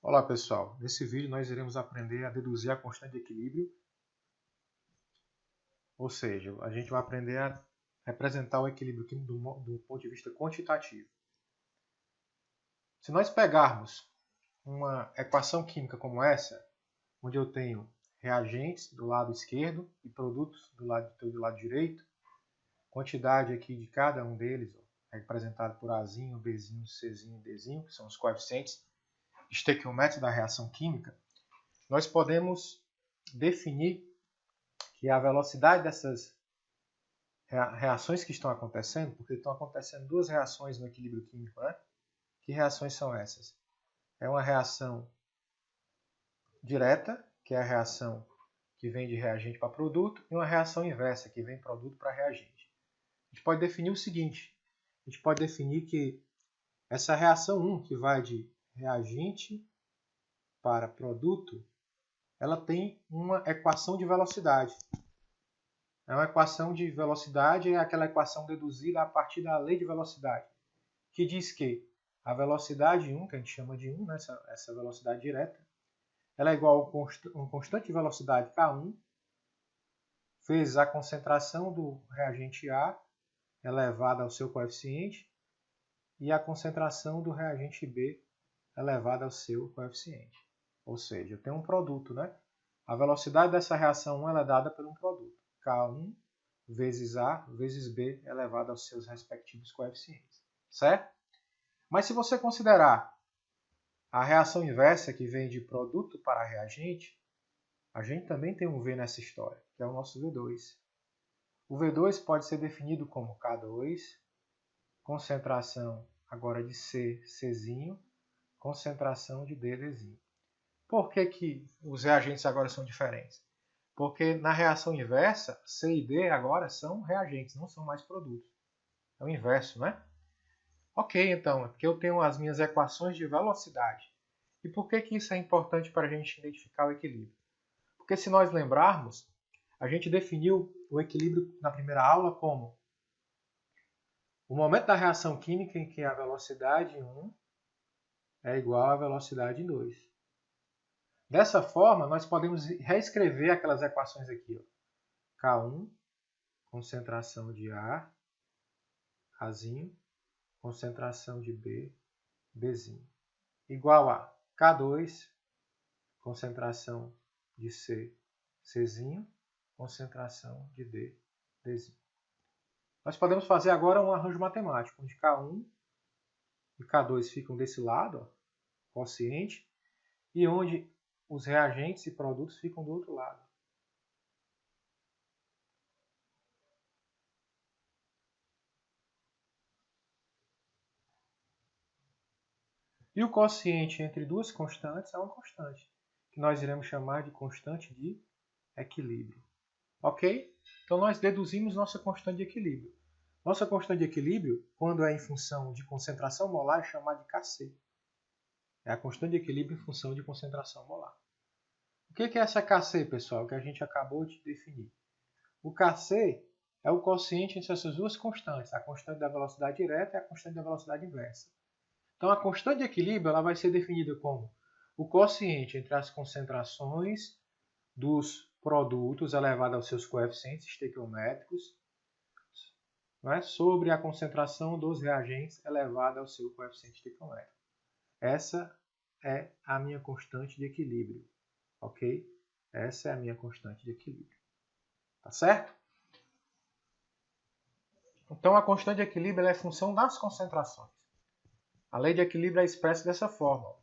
Olá pessoal, nesse vídeo nós iremos aprender a deduzir a constante de equilíbrio, ou seja, a gente vai aprender a representar o equilíbrio químico do ponto de vista quantitativo. Se nós pegarmos uma equação química como essa, onde eu tenho reagentes do lado esquerdo e produtos do lado direito, quantidade aqui de cada um deles, representado por Azinho, Bzinho, Czinho e Dzinho, que são os coeficientes estequiométricos da reação química, nós podemos definir que a velocidade dessas reações que estão acontecendo, porque estão acontecendo duas reações no equilíbrio químico, né? Que reações são essas? É uma reação direta, que é a reação que vem de reagente para produto, e uma reação inversa, que vem produto para reagente. A gente pode definir o seguinte, a gente pode definir que essa reação 1, que vai de reagente para produto, ela tem uma equação de velocidade. É uma equação de velocidade, é aquela equação deduzida a partir da lei de velocidade, que diz que a velocidade 1, que a gente chama de 1, né, essa velocidade direta, ela é igual a uma constante de velocidade K1, vezes a concentração do reagente A elevada ao seu coeficiente, e a concentração do reagente B elevada ao seu coeficiente. Ou seja, eu tenho um produto, né? A velocidade dessa reação 1 ela é dada por um produto. K1 vezes A vezes B elevado aos seus respectivos coeficientes. Certo? Mas se você considerar a reação inversa, que vem de produto para reagente, a gente também tem um V nessa história, que é o nosso V2. O V2 pode ser definido como K2, concentração agora de C, Czinho, concentração de D, Dzinho. Por que os reagentes agora são diferentes? Porque na reação inversa, C e D agora são reagentes, não são mais produtos. É o inverso, né? Ok, então, é porque eu tenho as minhas equações de velocidade. E por que isso é importante para a gente identificar o equilíbrio? Porque se nós lembrarmos, a gente definiu o equilíbrio na primeira aula como o momento da reação química em que a velocidade 1 é igual à velocidade 2. Dessa forma, nós podemos reescrever aquelas equações aqui. Ó. K1, concentração de A, Azinho, concentração de B, Bzinho. Igual a K2, concentração de C, Czinho, concentração de D, Dzinho. Nós podemos fazer agora um arranjo matemático, onde K1 e K2 ficam desse lado, ó, quociente, e onde os reagentes e produtos ficam do outro lado. E o quociente entre duas constantes é uma constante, que nós iremos chamar de constante de equilíbrio. Ok? Então nós deduzimos nossa constante de equilíbrio. Nossa constante de equilíbrio, quando é em função de concentração molar, é chamada de Kc. É a constante de equilíbrio em função de concentração molar. O que é essa Kc, pessoal, que a gente acabou de definir? O Kc é o quociente entre essas duas constantes, a constante da velocidade direta e a constante da velocidade inversa. Então, a constante de equilíbrio ela vai ser definida como o quociente entre as concentrações dos produtos elevado aos seus coeficientes estequiométricos, né, sobre a concentração dos reagentes elevada ao seu coeficiente estequiométrico. Essa é a minha constante de equilíbrio, ok? Essa é a minha constante de equilíbrio. Tá certo? Então, a constante de equilíbrio é função das concentrações. A lei de equilíbrio é expressa dessa forma.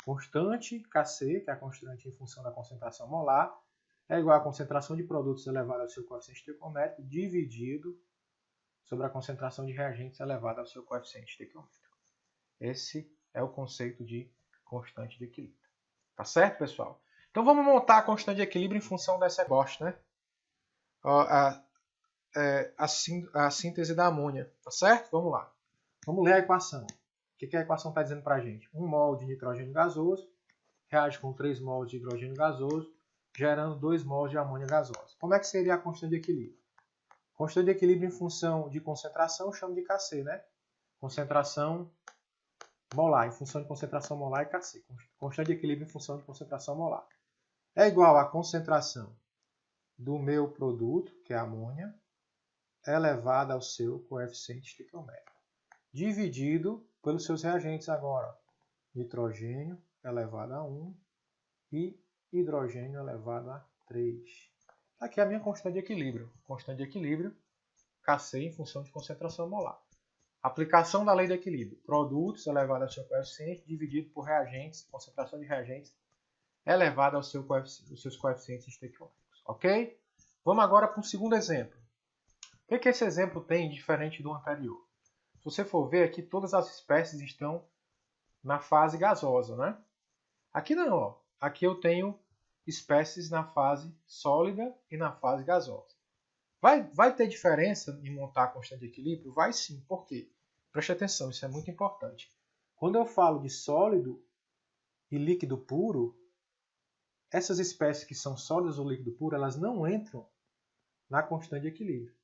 Constante Kc, que é a constante em função da concentração molar, é igual à concentração de produtos elevada ao seu coeficiente estequiométrico dividido sobre a concentração de reagentes elevada ao seu coeficiente estequiométrico. Esse é o conceito de constante de equilíbrio. Tá certo, pessoal? Então vamos montar a constante de equilíbrio em função dessa gosto, né? A síntese da amônia. Tá certo? Vamos lá. Vamos ler a equação. O que a equação está dizendo para a gente? 1 mol de nitrogênio gasoso reage com 3 mols de hidrogênio gasoso, gerando 2 mols de amônia gasosa. Como é que seria a constante de equilíbrio? Constante de equilíbrio em função de concentração, chamo de Kc, né? Concentração molar em função de concentração molar e Kc. Constante de equilíbrio em função de concentração molar. É igual à concentração do meu produto, que é a amônia, elevada ao seu coeficiente estequiométrico, dividido pelos seus reagentes agora. Nitrogênio elevado a 1 e hidrogênio elevado a 3. Aqui é a minha constante de equilíbrio. Constante de equilíbrio, Kc em função de concentração molar. Aplicação da lei do equilíbrio. Produtos elevado ao seu coeficiente dividido por reagentes, concentração de reagentes elevada aos seus coeficientes estequiométricos. Ok? Vamos agora para um segundo exemplo. O que esse exemplo tem diferente do anterior? Se você for ver aqui, todas as espécies estão na fase gasosa, né? Aqui não, ó. Aqui eu tenho espécies na fase sólida e na fase gasosa. Vai ter diferença em montar a constante de equilíbrio? Vai sim. Por quê? Preste atenção, isso é muito importante. Quando eu falo de sólido e líquido puro, essas espécies que são sólidas ou líquido puro, elas não entram na constante de equilíbrio.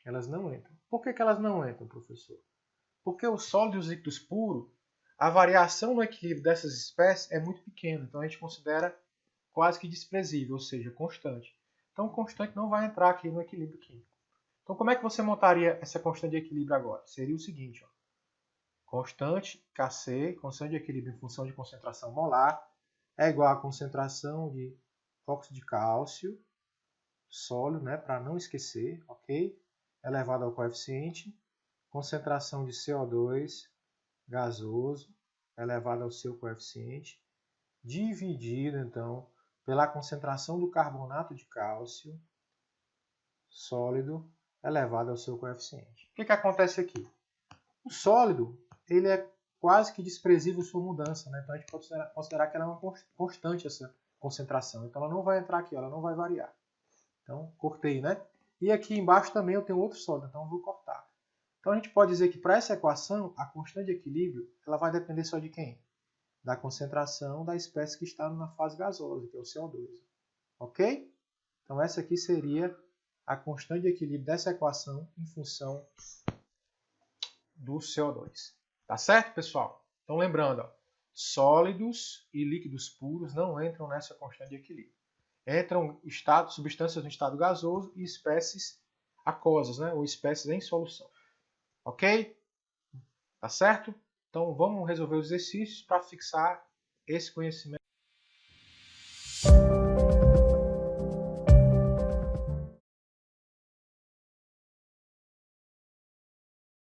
Elas não entram. Por que elas não entram, professor? Porque os sólidos e os líquidos puros, a variação no equilíbrio dessas espécies é muito pequena. Então a gente considera quase que desprezível, ou seja, constante. Então constante não vai entrar aqui no equilíbrio químico. Então como é que você montaria essa constante de equilíbrio agora? Seria o seguinte, ó. Constante Kc, constante de equilíbrio em função de concentração molar, é igual à concentração de óxido de cálcio, sólido, né, para não esquecer, ok? Elevado ao coeficiente, concentração de CO2 gasoso, elevado ao seu coeficiente, dividido, então, pela concentração do carbonato de cálcio, sólido, elevado ao seu coeficiente. O que acontece aqui? O sólido, ele é quase que desprezível sua mudança, né? Então a gente pode considerar que ela é uma constante, essa concentração. Então ela não vai entrar aqui, ela não vai variar. Então, cortei, né? E aqui embaixo também eu tenho outro sólido, então eu vou cortar. Então a gente pode dizer que para essa equação, a constante de equilíbrio ela vai depender só de quem? Da concentração da espécie que está na fase gasosa, que é o CO2. Ok? Então essa aqui seria a constante de equilíbrio dessa equação em função do CO2. Tá certo, pessoal? Então lembrando, ó, sólidos e líquidos puros não entram nessa constante de equilíbrio. Entram substâncias no estado gasoso e espécies aquosas, né? Ou espécies em solução. Ok? Tá certo? Então vamos resolver os exercícios para fixar esse conhecimento.